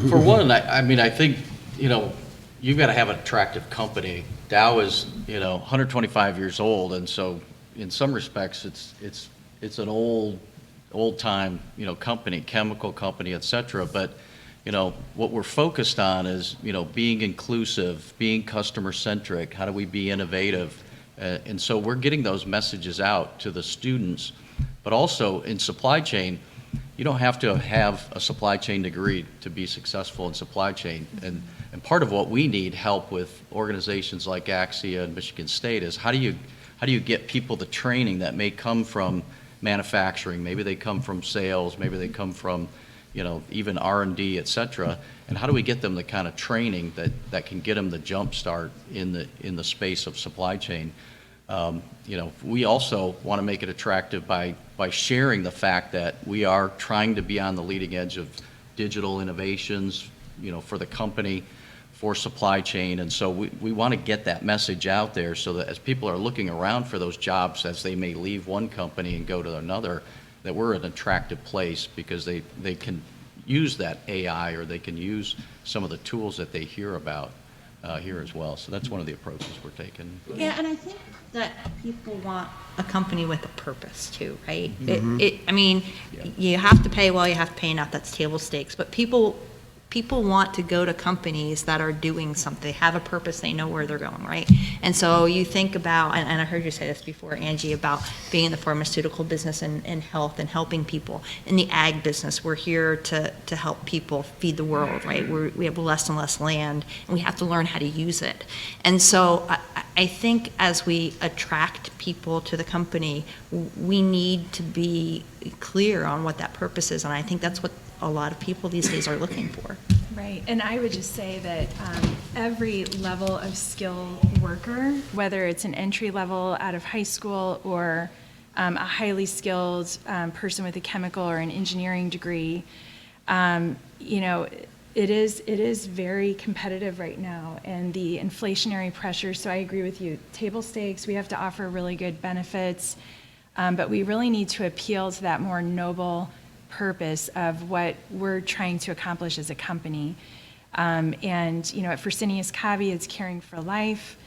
S2: for one, I think, you've got to have an attractive company. Dow is, 125 years old, and so in some respects, it's an old-time, company, chemical company, et cetera. But, what we're focused on is, being inclusive, being customer-centric. How do we be innovative? And so we're getting those messages out to the students. But also in supply chain, you don't have to have a supply chain degree to be successful in supply chain. And part of what we need help with organizations like Axia and Michigan State is how do you get people the training that may come from manufacturing, maybe they come from sales, maybe they come from even R&D, et cetera, and how do we get them the kind of training that can get them the jump start in the space of supply chain? We also want to make it attractive by sharing the fact that we are trying to be on the leading edge of digital innovations, for the company, for supply chain, and so we want to get that message out there so that as people are looking around for those jobs, as they may leave one company and go to another, that we're an attractive place because they can use that AI, or they can use some of the tools that they hear about here as well. So that's one of the approaches we're taking.
S4: Yeah, and I think that people want a company with a purpose too, right?
S2: Mm-hmm.
S4: You have to pay well, you have to pay enough, that's table stakes, but people people want to go to companies that are doing something, they have a purpose, they know where they're going, right? And so you think about, and I heard you say this before, Angie, about being in the pharmaceutical business and health and helping people. In the ag business, we're here to help people feed the world, right? We have less and less land, and we have to learn how to use it. And so I think as we attract people to the company, we need to be clear on what that purpose is, and I think that's what a lot of people these days are looking for.
S3: Right, and I would just say that every level of skilled worker, whether it's an entry level out of high school or a highly skilled person with a chemical or an engineering degree, you know, it is very competitive right now, and the inflationary pressure, so I agree with you, table stakes, we have to offer really good benefits, but we really need to appeal to that more noble purpose of what we're trying to accomplish as a company. And, you know, at Fresenius Kabi, it's caring for life.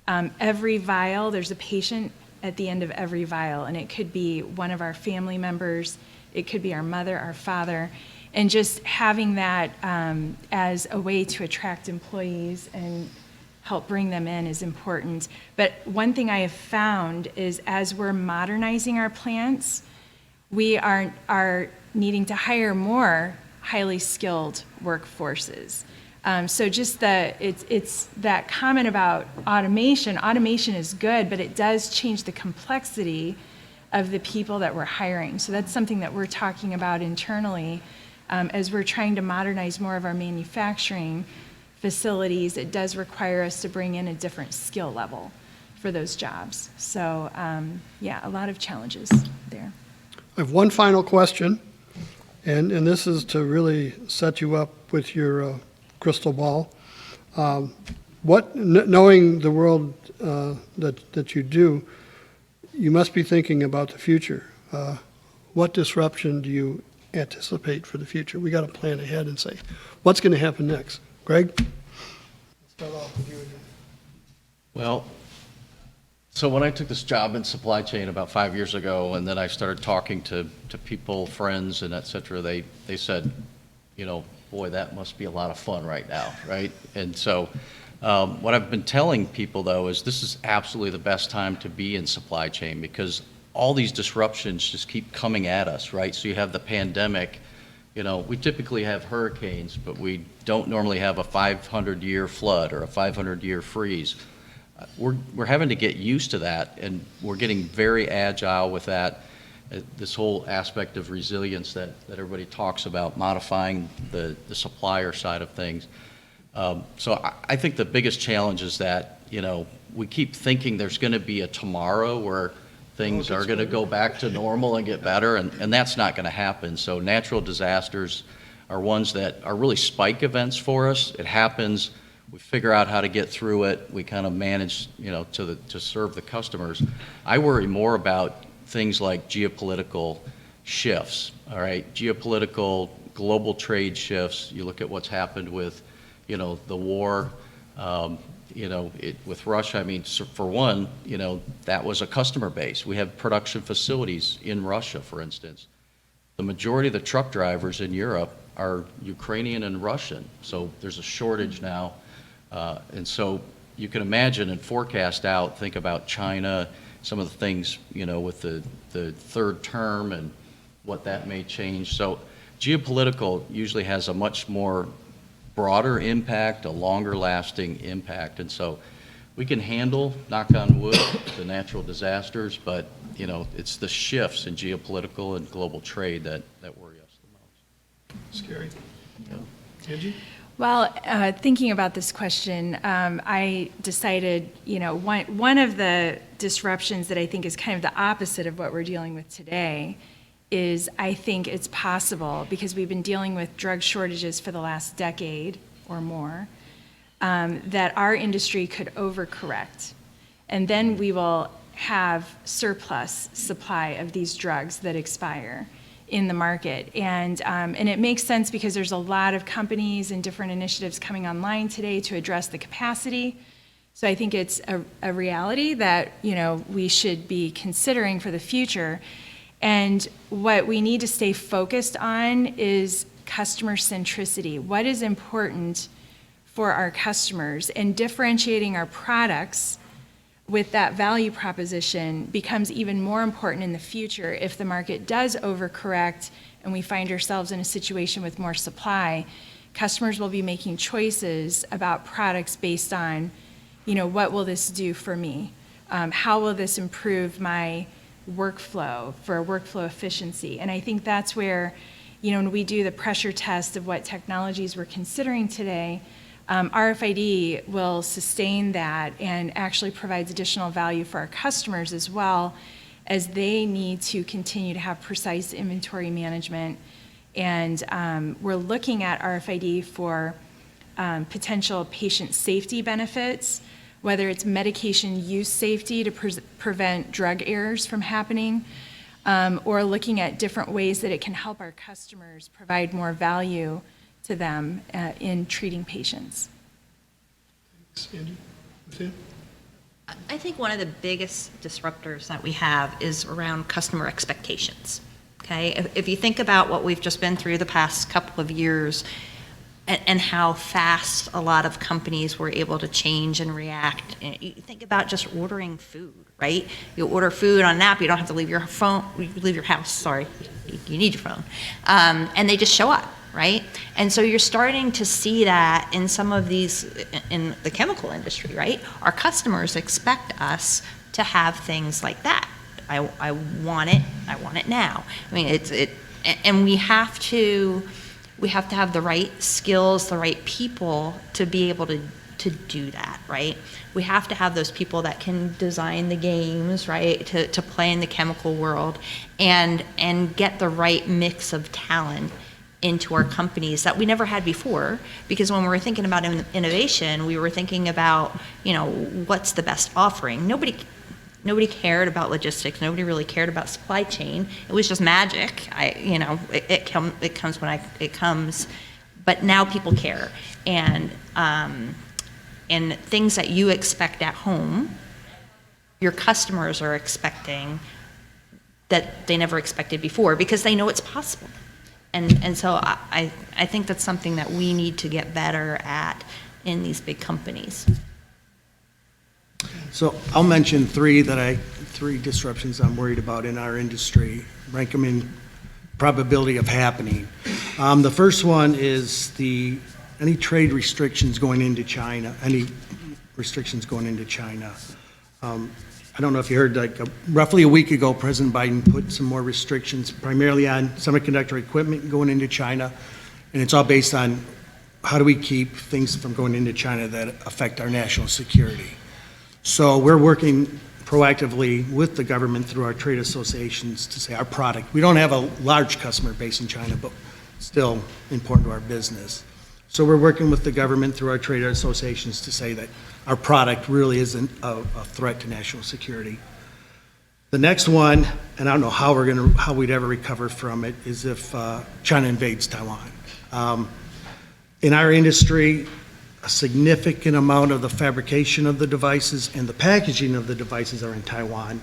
S3: Every vial, there's a patient at the end of every vial, and it could be one of our family members, it could be our mother, our father, and just having that as a way to attract employees and help bring them in is important. But one thing I have found is as we're modernizing our plants, we are needing to hire more highly skilled workforces. So just it's that comment about automation. Automation is good, but it does change the complexity of the people that we're hiring. So that's something that we're talking about internally as we're trying to modernize more of our manufacturing facilities. It does require us to bring in a different skill level for those jobs. So yeah, a lot of challenges there.
S1: I have one final question, and this is to really set you up with your crystal ball. Knowing the world that you do, you must be thinking about the future. What disruption do you anticipate for the future? We got to plan ahead and say, what's going to happen next? Greg? Let's start off with you again.
S2: Well, so when I took this job in supply chain about 5 years ago, and then I started talking to people, friends, and et cetera, they said, you know, boy, that must be a lot of fun right now, right? And so what I've been telling people, though, is this is absolutely the best time to be in supply chain because all these disruptions just keep coming at us, right? So you have the pandemic. You know, we typically have hurricanes, but we don't normally have a 500-year flood or a 500-year freeze. We're having to get used to that, and we're getting very agile with that. This whole aspect of resilience that everybody talks about, modifying the supplier side of things. So I think the biggest challenge is that, you know, we keep thinking there's going to be a tomorrow where things are going to go back to normal and get better, and that's not going to happen. So natural disasters are ones that are really spike events for us. It happens. We figure out how to get through it. We kind of manage, you know, to serve the customers. I worry more about things like geopolitical shifts, all right? Geopolitical, global trade shifts. You look at what's happened with, you know, the war, you know, with Russia. I mean, for one, you know, that was a customer base. We have production facilities in Russia, for instance. The majority of the truck drivers in Europe are Ukrainian and Russian, so there's a shortage now. And so you can imagine and forecast out, think about China, some of the things, you know, with the third term and what that may change. So geopolitical usually has a much more broader impact, a longer lasting impact. And so we can handle, knock on wood, the natural disasters, but, you know, it's the shifts in geopolitical and global trade that worry us the most.
S1: Scary.
S2: Yeah.
S1: Angie?
S3: Well, thinking about this question, I decided, you know, one of the disruptions that I think is kind of the opposite of what we're dealing with today is I think it's possible, because we've been dealing with drug shortages for the last decade or more, that our industry could overcorrect. And then we will have surplus supply of these drugs that expire in the market. And it makes sense because there's a lot of companies and different initiatives coming online today to address the capacity. So I think it's a reality that, you know, we should be considering for the future. And what we need to stay focused on is customer centricity. What is important for our customers, and differentiating our products with that value proposition becomes even more important in the future if the market does overcorrect and we find ourselves in a situation with more supply. Customers will be making choices about products based on, what will this do for me? How will this improve my workflow for workflow efficiency? And I think that's where, when we do the pressure test of what technologies we're considering today, RFID will sustain that and actually provides additional value for our customers as well, as they need to continue to have precise inventory management. And we're looking at RFID for potential patient safety benefits, whether it's medication use safety to prevent drug errors from happening, or looking at different ways that it can help our customers provide more value to them in treating patients.
S1: Thanks, Angie. Lucia?
S4: I think one of the biggest disruptors that we have is around customer expectations. Okay, if you think about what we've just been through the past couple of years and how fast a lot of companies were able to change and react, and you think about just ordering food, right? You order food on an app, you don't have to leave your phone, you leave your house, sorry, you need your phone, and they just show up, right? And so you're starting to see that in some of these, in the chemical industry, right? Our customers expect us to have things like that. I want it now. I mean, and we have to have the right skills, the right people to be able to do that, right? We have to have those people that can design the games, right, to play in the chemical world, and get the right mix of talent into our companies that we never had before. Because when we were thinking about innovation, we were thinking about, what's the best offering. Nobody cared about logistics. Nobody really cared about supply chain. It was just magic. It comes when it comes. But now people care, and things that you expect at home, your customers are expecting that they never expected before because they know it's possible. And so I think that's something that we need to get better at in these big companies.
S5: So I'll mention three disruptions I'm worried about in our industry, rank them in probability of happening. The first one is any trade restrictions going into China, I don't know if you heard, roughly a week ago, President Biden put some more restrictions, primarily on semiconductor equipment going into China, and it's all based on how do we keep things from going into China that affect our national security. So we're working proactively with the government through our trade associations to say our product, we don't have a large customer base in China, but still important to our business. So we're working with the government through our trade associations to say that our product really isn't a threat to national security. The next one, and I don't know how we'd ever recover from it, is if China invades Taiwan. In our industry, a significant amount of the fabrication of the devices and the packaging of the devices are in Taiwan.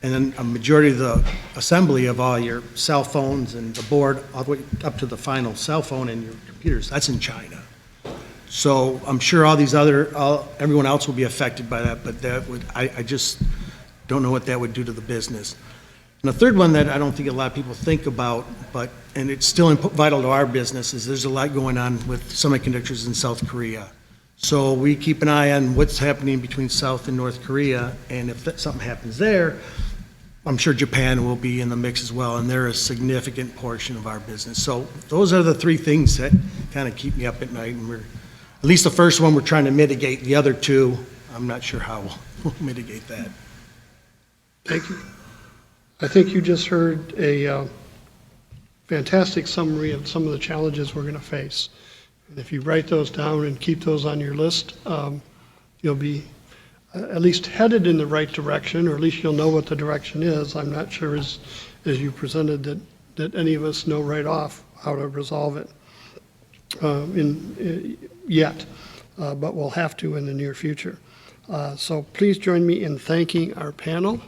S5: And then a majority of the assembly of all your cell phones and the board, all the way up to the final cell phone and your computers, that's in China. So I'm sure everyone else will be affected by that, but I just don't know what that would do to the business. And the third one that I don't think a lot of people think about, and it's still vital to our business, is there's a lot going on with semiconductors in South Korea. So we keep an eye on what's happening between South and North Korea, and if something happens there, I'm sure Japan will be in the mix as well, and they're a significant portion of our business. So those are the three things that kind of keep me up at night, and at least the first one we're trying to mitigate. The other two, I'm not sure how we'll mitigate that.
S1: Thank you. I think you just heard a fantastic summary of some of the challenges we're going to face. And if you write those down and keep those on your list, you'll be at least headed in the right direction, or at least you'll know what the direction is. I'm not sure, as you presented, that any of us know right off how to resolve it yet, but we'll have to in the near future. So please join me in thanking our panel.